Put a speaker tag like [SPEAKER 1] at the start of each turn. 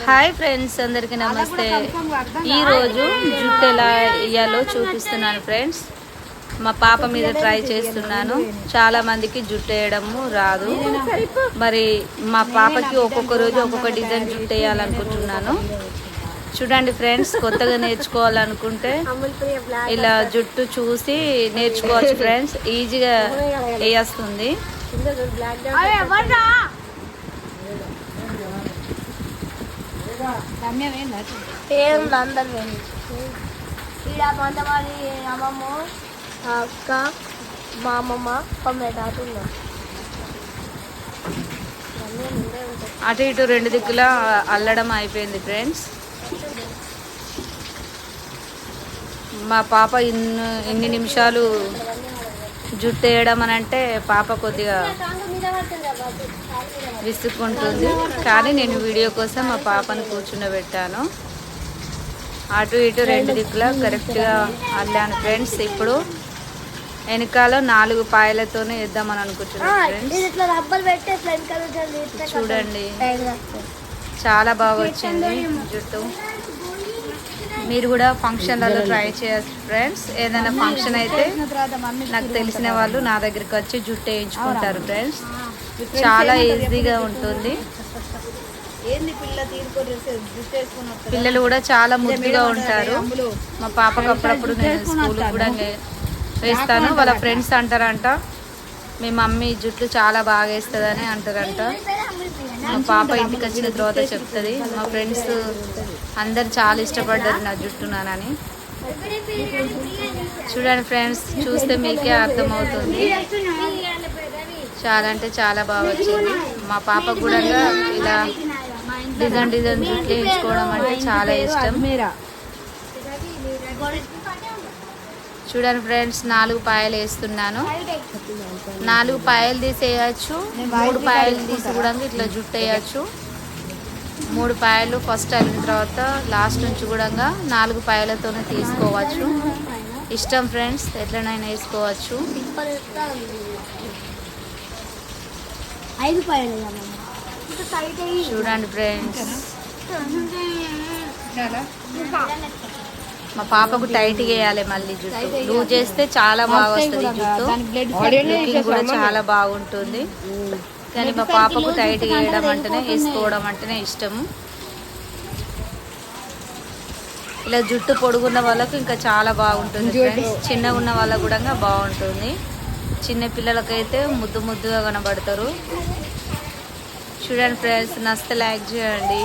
[SPEAKER 1] Hi friends, అందరికీ నమస్తే. ఈరోజు జుట్టు ఎలా వేయాలో చూపిస్తున్నాను ఫ్రెండ్స్. మా పాప మీద ట్రై చేస్తున్నాను. చాలా మందికి జుట్టు వేయడము రాదు. మరి మా పాపకి ఒక్కొక్క రోజు ఒక్కొక్క డిజైన్ జుట్టు వేయాలనుకుంటున్నాను. చూడండి ఫ్రెండ్స్, కొత్తగా నేర్చుకోవాలనుకుంటే ఇలా జుట్టు చూసి నేర్చుకోవచ్చు ఫ్రెండ్స్. ఈజీగా వేస్తుంది.
[SPEAKER 2] అందరు ఇక్కడ కొంతమంది అమ్మమ్మ అక్క మా అమ్మమ్మ కొమ్మేటాటు ఉన్నారు.
[SPEAKER 1] అటు ఇటు రెండు దిక్కులా అల్లడం అయిపోయింది ఫ్రెండ్స్. మా పాప ఇన్ని నిమిషాలు జుట్టు వేయడం అని అంటే పాప కొద్దిగా విసుక్కుంటుంది. కానీ నేను వీడియో కోసం మా పాపను కూర్చుండబెట్టాను. అటు ఇటు రెండు దిక్కులా కరెక్ట్గా అల్లాను ఫ్రెండ్స్. ఇప్పుడు వెనకాల 4 పాయలతోనే వేద్దామని అనుకుంటున్నాను ఫ్రెండ్స్. చూడండి, చాలా బాగా వచ్చింది జుట్టు. మీరు కూడా ఫంక్షన్లలో ట్రై చేయొచ్చు ఫ్రెండ్స్. ఏదైనా ఫంక్షన్ అయితే నాకు తెలిసిన వాళ్ళు నా దగ్గరికి వచ్చి జుట్టు వేయించుకుంటారు ఫ్రెండ్స్. చాలా ఈజీగా ఉంటుంది. పిల్లలు కూడా చాలా ముద్దుగా ఉంటారు. మా పాపకు అప్పుడప్పుడు నేను స్కూల్ కూడా వేస్తాను. వాళ్ళ ఫ్రెండ్స్ అంటారంట, మీ మమ్మీ జుట్టు చాలా బాగా వేస్తుందని అంటారంట. మా పాప ఇంటికి వచ్చిన తర్వాత చెప్తుంది. మా ఫ్రెండ్స్ అందరు చాలా ఇష్టపడ్డారు నా జుట్టు నానని. చూడండి ఫ్రెండ్స్, చూస్తే మీకే అర్థమవుతుంది. చాలా అంటే చాలా బాగా వచ్చింది. మా పాప కూడా ఇలా డిజైన్ జుట్లు వేయించుకోవడం అంటే చాలా ఇష్టం. చూడండి ఫ్రెండ్స్, 4 పాయలు వేస్తున్నాను. 4 పాయలు తీసేయచ్చు, 3 పాయలు తీసి కూడా ఇట్లా జుట్టు వేయచ్చు. 3 పాయలు ఫస్ట్ అయిన తర్వాత లాస్ట్ నుంచి కూడా 4 పాయలతోనే తీసుకోవచ్చు. ఇష్టం ఫ్రెండ్స్, ఎట్లనైనా వేసుకోవచ్చు.
[SPEAKER 2] 5 పాయలు
[SPEAKER 1] చూడండి ఫ్రెండ్స్, మా పాపకు టైట్ వేయాలి. మళ్ళీ జుట్టు లూజ్ చేస్తే చాలా బాగా వస్తుంది. జుట్టు లుకింగ్ కూడా చాలా బాగుంటుంది. కానీ మా పాపకు టైట్ వేయడం అంటేనే, వేసుకోవడం అంటేనే ఇష్టము. ఇలా జుట్టు పొడుగున్న వాళ్ళకు ఇంకా చాలా బాగుంటుంది ఫ్రెండ్స్. చిన్నగా ఉన్న వాళ్ళకు కూడా బాగుంటుంది. చిన్న పిల్లలకైతే ముద్దుగా కనబడతారు. చూడండి ఫ్రెండ్స్, నచ్చితే లైక్ చేయండి.